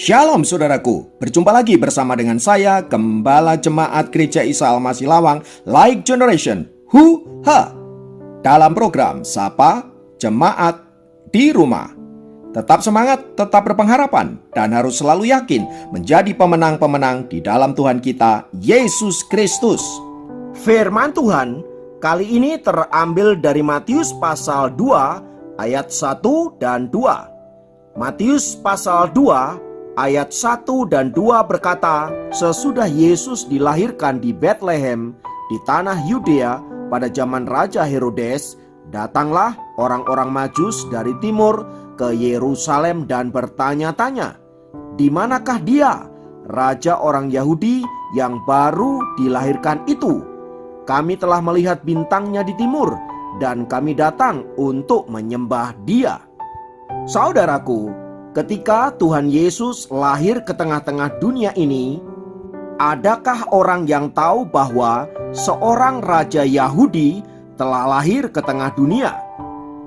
Shalom saudaraku, berjumpa lagi bersama dengan saya, Gembala Jemaat Gereja Isa Al-Masih Lawang, Like Generation, dalam program Sapa Jemaat di Rumah. Tetap semangat, tetap berpengharapan, dan harus selalu yakin menjadi pemenang-pemenang di dalam Tuhan kita, Yesus Kristus. Firman Tuhan kali ini terambil dari Matius pasal 2 ayat 1 dan 2. Matius pasal 2 ayat 1 dan 2 berkata, sesudah Yesus dilahirkan di Betlehem di tanah Yudea pada zaman Raja Herodes, datanglah orang-orang Majus dari timur ke Yerusalem dan bertanya-tanya, di manakah dia, raja orang Yahudi yang baru dilahirkan itu? Kami telah melihat bintangnya di timur dan kami datang untuk menyembah dia. Saudaraku, ketika Tuhan Yesus lahir ke tengah-tengah dunia ini, adakah orang yang tahu bahwa seorang raja Yahudi telah lahir ke tengah dunia?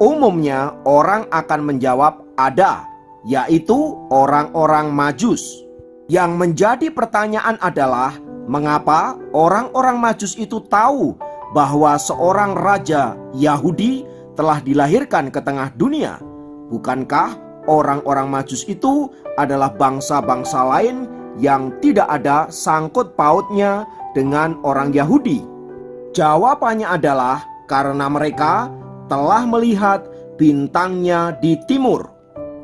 Umumnya orang akan menjawab ada, yaitu orang-orang Majus. Yang menjadi pertanyaan adalah, mengapa orang-orang Majus itu tahu bahwa seorang raja Yahudi telah dilahirkan ke tengah dunia? Bukankah orang-orang Majus itu adalah bangsa-bangsa lain yang tidak ada sangkut pautnya dengan orang Yahudi? Jawabannya adalah karena mereka telah melihat bintangnya di timur.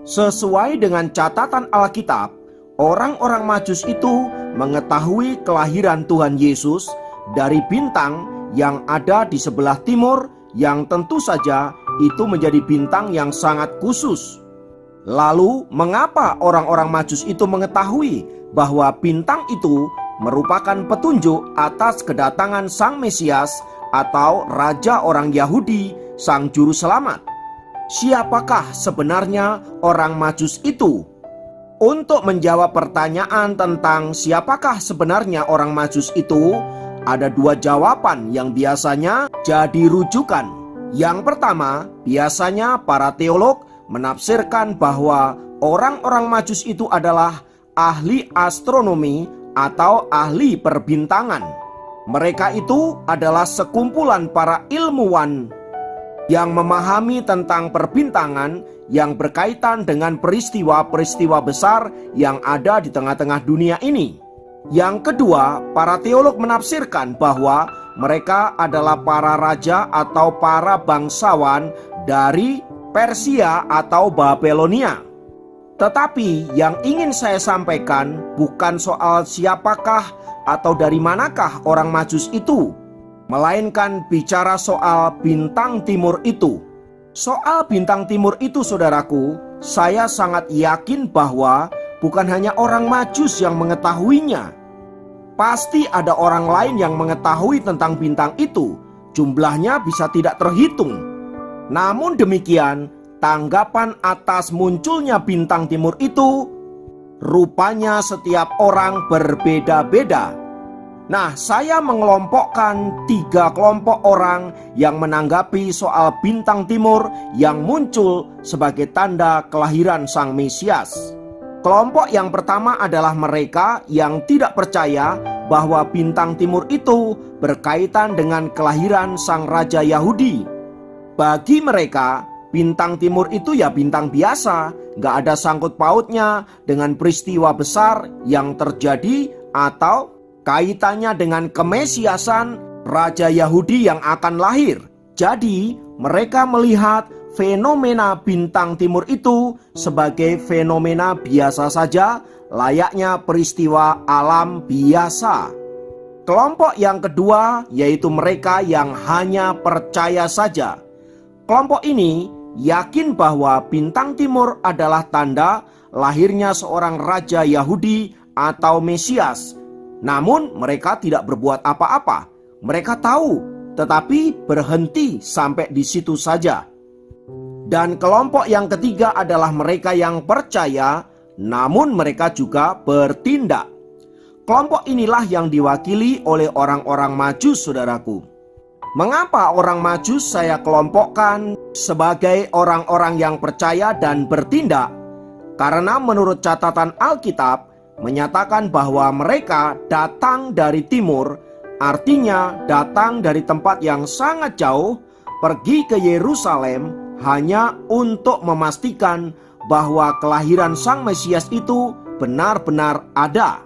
Sesuai dengan catatan Alkitab, orang-orang Majus itu mengetahui kelahiran Tuhan Yesus dari bintang yang ada di sebelah timur, yang tentu saja itu menjadi bintang yang sangat khusus. Lalu, mengapa orang-orang Majus itu mengetahui bahwa bintang itu merupakan petunjuk atas kedatangan Sang Mesias atau Raja orang Yahudi, Sang Juru Selamat? Siapakah sebenarnya orang Majus itu? Untuk menjawab pertanyaan tentang siapakah sebenarnya orang Majus itu, ada dua jawaban yang biasanya jadi rujukan. Yang pertama, biasanya para teolog menafsirkan bahwa orang-orang Majus itu adalah ahli astronomi atau ahli perbintangan. Mereka itu adalah sekumpulan para ilmuwan yang memahami tentang perbintangan yang berkaitan dengan peristiwa-peristiwa besar yang ada di tengah-tengah dunia ini. Yang kedua, para teolog menafsirkan bahwa mereka adalah para raja atau para bangsawan dari Persia atau Babelonia. Tetapi yang ingin saya sampaikan bukan soal siapakah atau dari manakah orang Majus itu, melainkan bicara soal bintang timur itu. Soal bintang timur itu, saudaraku, saya sangat yakin bahwa bukan hanya orang Majus yang mengetahuinya. Pasti ada orang lain yang mengetahui tentang bintang itu. Jumlahnya bisa tidak terhitung. Namun demikian, tanggapan atas munculnya bintang timur itu rupanya setiap orang berbeda-beda. Nah, saya mengelompokkan 3 kelompok orang yang menanggapi soal bintang timur yang muncul sebagai tanda kelahiran Sang Mesias. Kelompok yang pertama adalah mereka yang tidak percaya bahwa bintang timur itu berkaitan dengan kelahiran Sang Raja Yahudi. Bagi mereka, bintang timur itu ya bintang biasa, gak ada sangkut pautnya dengan peristiwa besar yang terjadi atau kaitannya dengan kemesiasan Raja Yahudi yang akan lahir. Jadi mereka melihat fenomena bintang timur itu sebagai fenomena biasa saja, layaknya peristiwa alam biasa. Kelompok yang kedua yaitu mereka yang hanya percaya saja. Kelompok ini yakin bahwa bintang timur adalah tanda lahirnya seorang raja Yahudi atau Mesias. Namun mereka tidak berbuat apa-apa. Mereka tahu, tetapi berhenti sampai di situ saja. Dan kelompok yang ketiga adalah mereka yang percaya, namun mereka juga bertindak. Kelompok inilah yang diwakili oleh orang-orang Majus, saudaraku. Mengapa orang Majus saya kelompokkan sebagai orang-orang yang percaya dan bertindak? Karena menurut catatan Alkitab menyatakan bahwa mereka datang dari timur, artinya datang dari tempat yang sangat jauh, pergi ke Yerusalem hanya untuk memastikan bahwa kelahiran Sang Mesias itu benar-benar ada.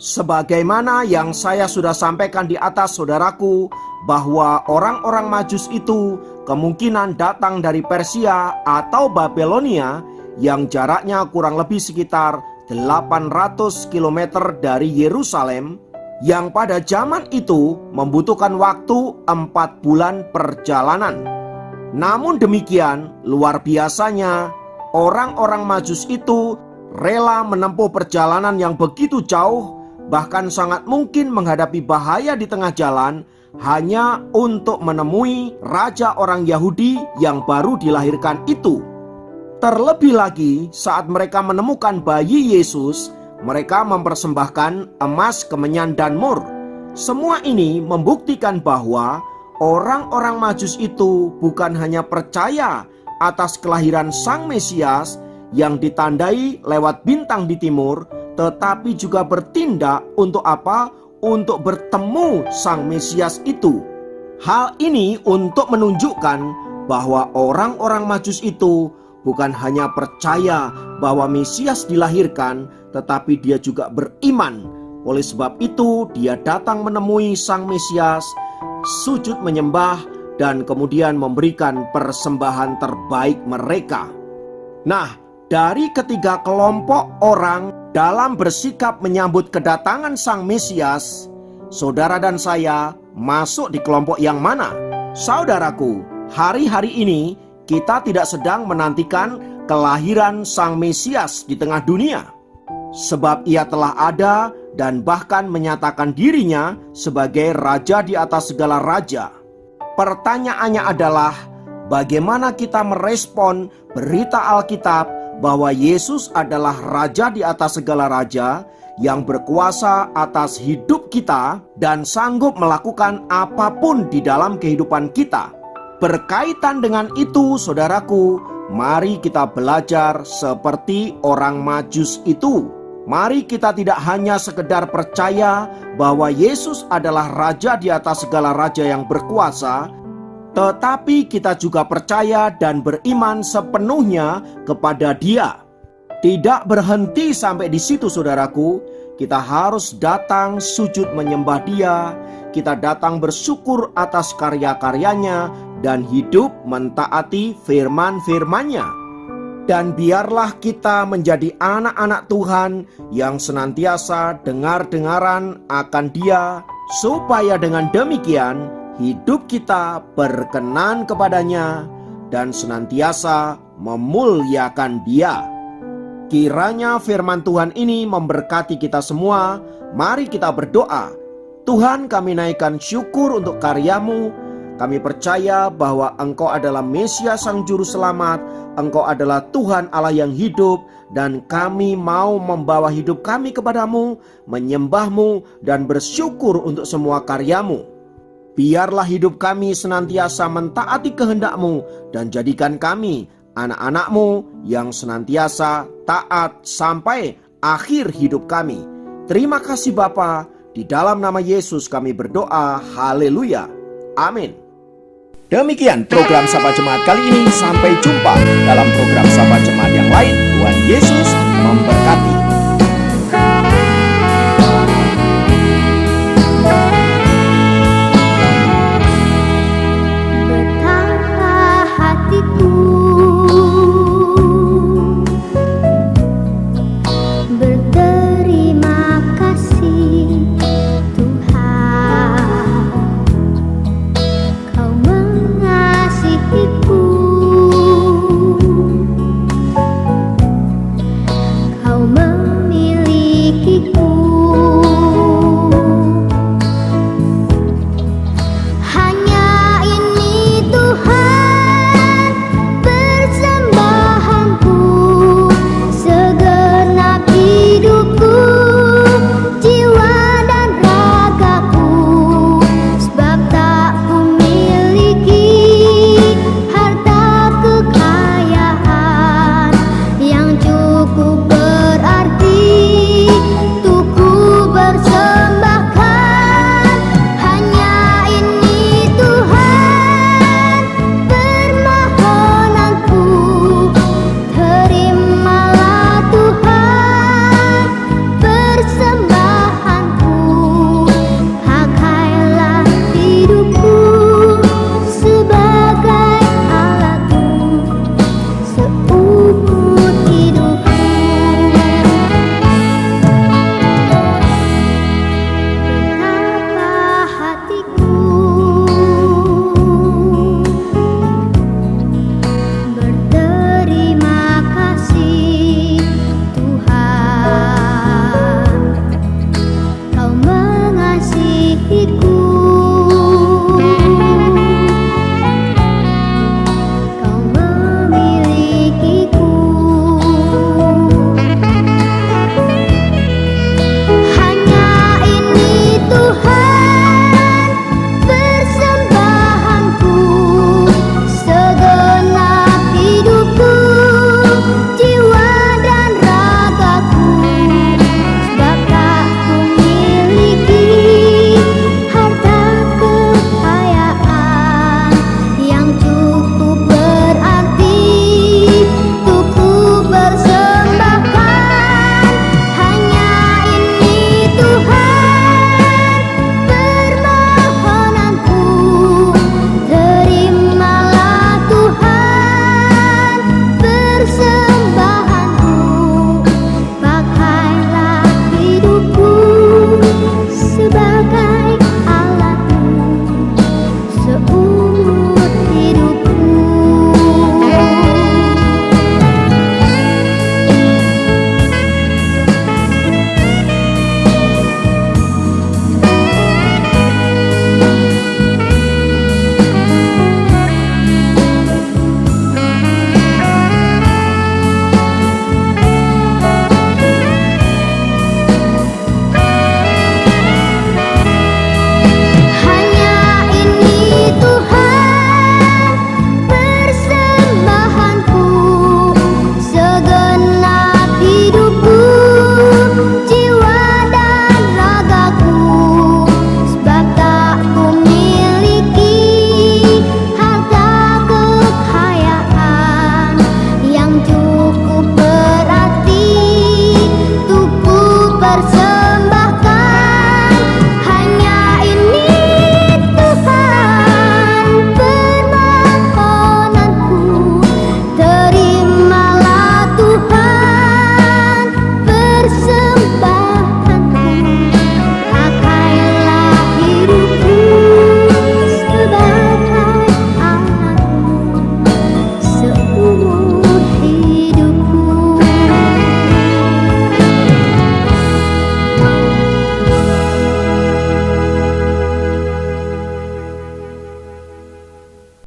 Sebagaimana yang saya sudah sampaikan di atas, saudaraku, bahwa orang-orang Majus itu kemungkinan datang dari Persia atau Babelonia yang jaraknya kurang lebih sekitar 800 km dari Yerusalem, yang pada zaman itu membutuhkan waktu 4 bulan perjalanan. Namun demikian, luar biasanya orang-orang Majus itu rela menempuh perjalanan yang begitu jauh, bahkan sangat mungkin menghadapi bahaya di tengah jalan, hanya untuk menemui raja orang Yahudi yang baru dilahirkan itu. Terlebih lagi saat mereka menemukan bayi Yesus, mereka mempersembahkan emas, kemenyan, dan mur. Semua ini membuktikan bahwa orang-orang Majus itu bukan hanya percaya atas kelahiran Sang Mesias yang ditandai lewat bintang di timur, tetapi juga bertindak untuk apa? Untuk bertemu Sang Mesias itu. Hal ini untuk menunjukkan bahwa orang-orang Majus itu bukan hanya percaya bahwa Mesias dilahirkan, tetapi dia juga beriman. Oleh sebab itu dia datang menemui Sang Mesias, sujud menyembah, dan kemudian memberikan persembahan terbaik mereka. Nah, dari ketiga kelompok orang dalam bersikap menyambut kedatangan Sang Mesias, saudara dan saya masuk di kelompok yang mana? Saudaraku, hari-hari ini kita tidak sedang menantikan kelahiran Sang Mesias di tengah dunia, sebab ia telah ada dan bahkan menyatakan dirinya sebagai raja di atas segala raja. Pertanyaannya adalah, bagaimana kita merespon berita Alkitab bahwa Yesus adalah raja di atas segala raja yang berkuasa atas hidup kita dan sanggup melakukan apapun di dalam kehidupan kita. Berkaitan dengan itu, saudaraku, mari kita belajar seperti orang Majus itu. Mari kita tidak hanya sekedar percaya bahwa Yesus adalah raja di atas segala raja yang berkuasa, tetapi kita juga percaya dan beriman sepenuhnya kepada Dia. Tidak berhenti sampai di situ, saudaraku. Kita harus datang sujud menyembah Dia. Kita datang bersyukur atas karya-karyanya dan hidup mentaati firman-firman-Nya. Dan biarlah kita menjadi anak-anak Tuhan yang senantiasa dengar-dengaran akan Dia, supaya dengan demikian hidup kita berkenan kepadanya dan senantiasa memuliakan Dia. Kiranya firman Tuhan ini memberkati kita semua. Mari kita berdoa. Tuhan, kami naikkan syukur untuk karya-Mu. Kami percaya bahwa Engkau adalah Mesias Sang Juru Selamat. Engkau adalah Tuhan Allah yang hidup, dan kami mau membawa hidup kami kepadamu, menyembah-Mu dan bersyukur untuk semua karya-Mu. Biarlah hidup kami senantiasa mentaati kehendak-Mu dan jadikan kami anak-anak-Mu yang senantiasa taat sampai akhir hidup kami. Terima kasih Bapa, di dalam nama Yesus kami berdoa. Haleluya. Amin. Demikian program Sapa Jemaat kali ini. Sampai jumpa dalam program Sapa Jemaat yang lain. Tuhan Yesus